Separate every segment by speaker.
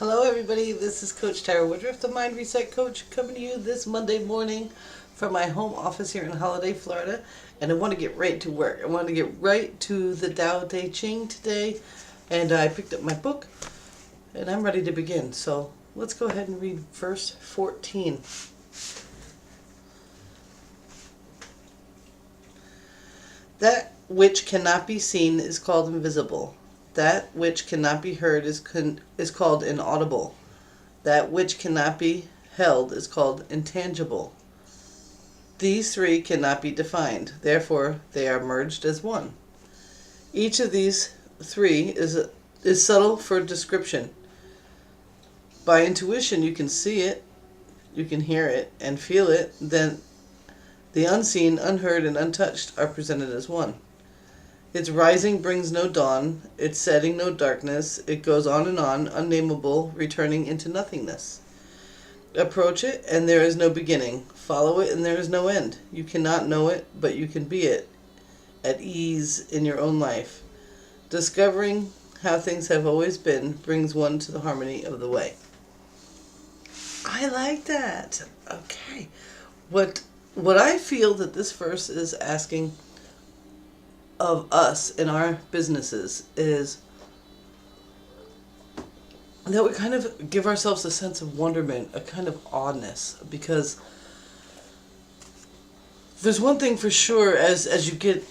Speaker 1: Hello everybody, this is Coach Tara Woodruff, the Mind Reset Coach, coming to you this Monday morning from my home office here in Holiday, Florida. And I want to get right to work. I want to get right to the Tao Te Ching today. And I picked up my book and I'm ready to begin. So let's go ahead and read verse 14. That which cannot be seen is called invisible. That which cannot be heard is called inaudible. That which cannot be held is called intangible. These three cannot be defined, therefore they are merged as one. Each of these three is subtle for description. By intuition you can see it, you can hear it, and feel it. Then the unseen, unheard, and untouched are presented as one. Its rising brings no dawn, its setting no darkness. It goes on, unnameable, returning into nothingness. Approach it, and there is no beginning. Follow it, and there is no end. You cannot know it, but you can be it, at ease in your own life. Discovering how things have always been brings one to the harmony of the way. I like that. Okay. What I feel that this verse is asking of us in our businesses is that we kind of give ourselves a sense of wonderment, a kind of oddness, because there's one thing for sure, as you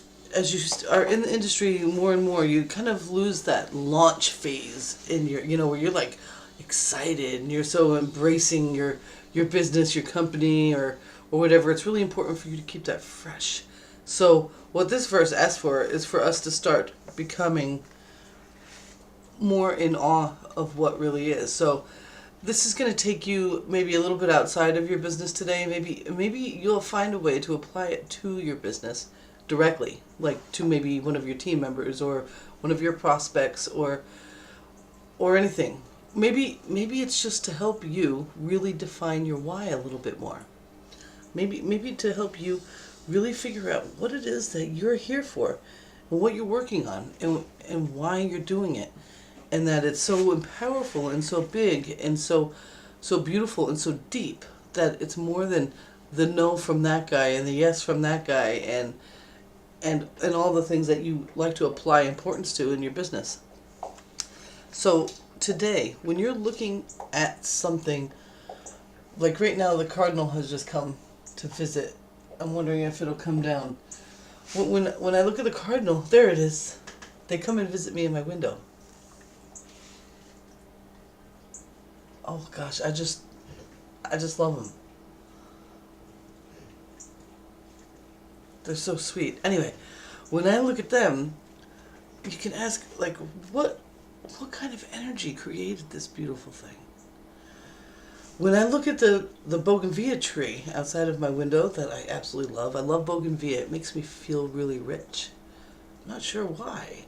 Speaker 1: are in the industry more and more, you kind of lose that launch phase in your, where you're like excited and you're so embracing your business, your company, or whatever. It's really important for you to keep that fresh. So what this verse asks for is for us to start becoming more in awe of what really is. So this is going to take you maybe a little bit outside of your business today. Maybe you'll find a way to apply it to your business directly, like to maybe one of your team members or one of your prospects or anything. Maybe it's just to help you really define your why a little bit more. Maybe to help you really figure out what it is that you're here for and what you're working on and why you're doing it, and that it's so powerful and so big and so beautiful and so deep that it's more than the no from that guy and the yes from that guy and all the things that you like to apply importance to in your business. So today, when you're looking at something, like right now the cardinal has just come to visit. I'm wondering if it'll come down. When I look at the cardinal, there it is. They come and visit me in my window. Oh gosh, I just love them. They're so sweet. Anyway, when I look at them, you can ask, like, what kind of energy created this beautiful thing? When I look at the bougainvillea tree outside of my window that I absolutely love, I love bougainvillea. It makes me feel really rich. I'm not sure why,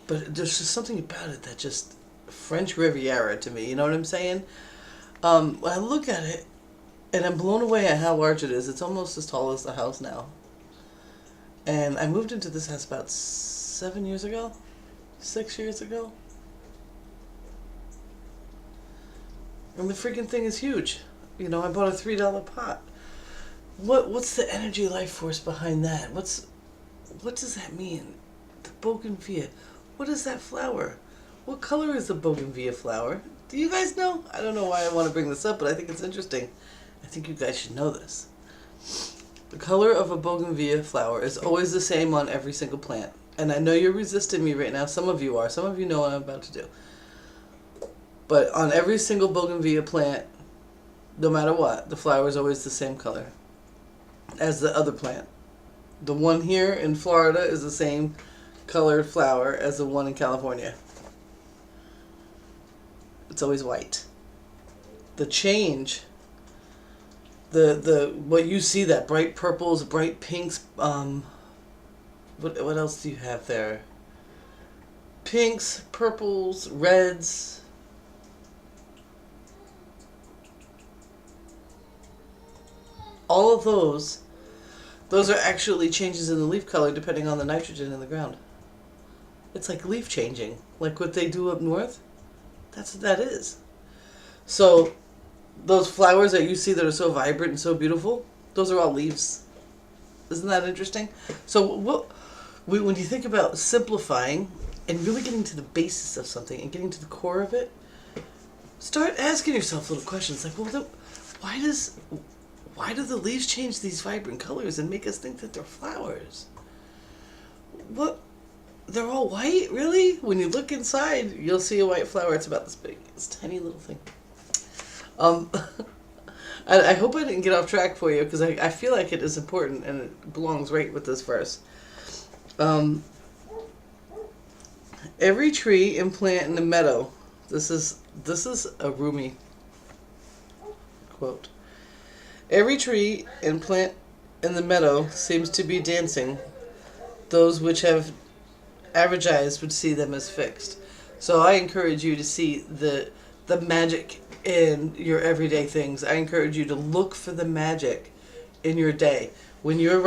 Speaker 1: but there's just something about it that just French Riviera to me. You know what I'm saying? When I look at it, and I'm blown away at how large it is. It's almost as tall as the house now. And I moved into this house about 6 years ago. And the freaking thing is huge. I bought a $3 pot. What's the energy life force behind that? What does that mean? The bougainvillea. What is that flower? What color is the bougainvillea flower? Do you guys know? I don't know why I want to bring this up, but I think it's interesting. I think you guys should know this. The color of a bougainvillea flower is always the same on every single plant. And I know you're resisting me right now. Some of you are. Some of you know what I'm about to do. But on every single bougainvillea plant, no matter what, the flower is always the same color as the other plant. The one here in Florida is the same colored flower as the one in California. It's always white. The change, what you see, that bright purples, bright pinks, what else do you have there? Pinks, purples, reds. All of those are actually changes in the leaf color depending on the nitrogen in the ground. It's like leaf changing, like what they do up north. That's what that is. So those flowers that you see that are so vibrant and so beautiful, those are all leaves. Isn't that interesting? So when you think about simplifying and really getting to the basis of something and getting to the core of it, start asking yourself little questions like, well, why do the leaves change these vibrant colors and make us think that they're flowers? What? They're all white, really? When you look inside, you'll see a white flower. It's about this big. It's a tiny little thing. I hope I didn't get off track for you because I feel like it is important and it belongs right with this verse. Every tree and plant in the meadow. This is a Rumi quote. Every tree and plant in the meadow seems to be dancing. Those which have average eyes would see them as fixed. So I encourage you to see the magic in your everyday things. I encourage you to look for the magic in your day. When you're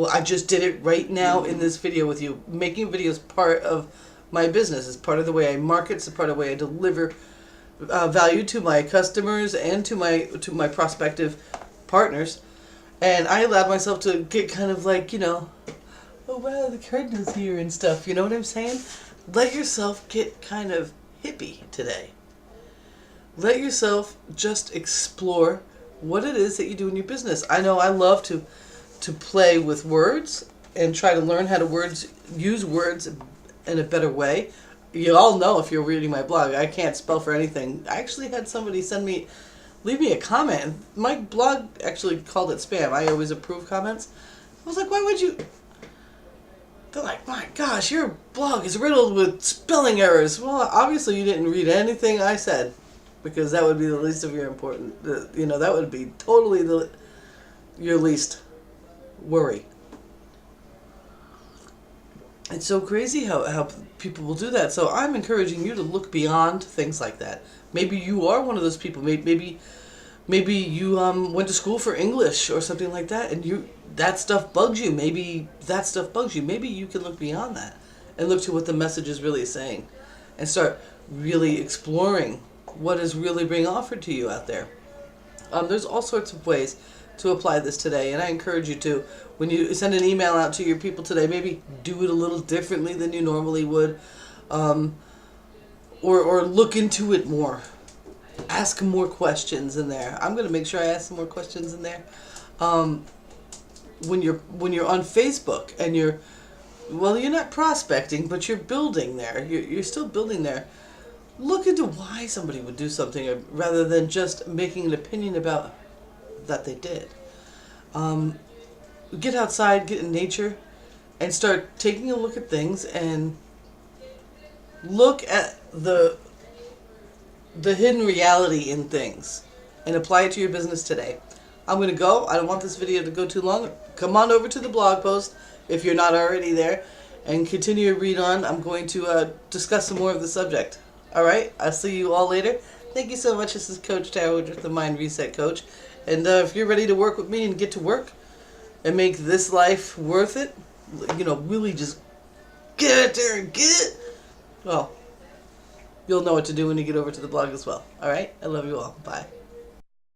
Speaker 1: I just did it right now in this video with you. Making videos part of my business. It's part of the way I market. It's part of the way I deliver value to my customers and to my prospective partners. And I allowed myself to get kind of like, oh wow, the cardinal's here and stuff. You know what I'm saying? Let yourself get kind of hippie today. Let yourself just explore what it is that you do in your business. I know I love to play with words and try to learn how to use words in a better way. You all know if you're reading my blog, I can't spell for anything. I actually had somebody leave me a comment. My blog actually called it spam. I always approve comments. I was like, why would you? They're like, my gosh, your blog is riddled with spelling errors. Well, obviously you didn't read anything I said, because that would be the least of your important. That would be totally your least worry. It's so crazy how people will do that. So I'm encouraging you to look beyond things like that. Maybe you are one of those people. Maybe you went to school for English or something like that, and that stuff bugs you. Maybe that stuff bugs you. Maybe you can look beyond that and look to what the message is really saying, and start really exploring what is really being offered to you out there. There's all sorts of ways to apply this today, and I encourage you to, when you send an email out to your people today, maybe do it a little differently than you normally would, or look into it more. Ask more questions in there. I'm going to make sure I ask some more questions in there. When you're on Facebook and you're not prospecting, but you're building there. You're still building there. Look into why somebody would do something rather than just making an opinion about that they did. Get outside, get in nature, and start taking a look at things and look at the hidden reality in things and apply it to your business today. I'm going to go. I don't want this video to go too long. Come on over to the blog post if you're not already there and continue to read on. I'm going to discuss some more of the subject. All right? I'll see you all later. Thank you so much. This is Coach Tara, the Mind Reset Coach. And if you're ready to work with me and get to work and make this life worth it, really just get out there and get it, well, you'll know what to do when you get over to the blog as well. All right? I love you all. Bye.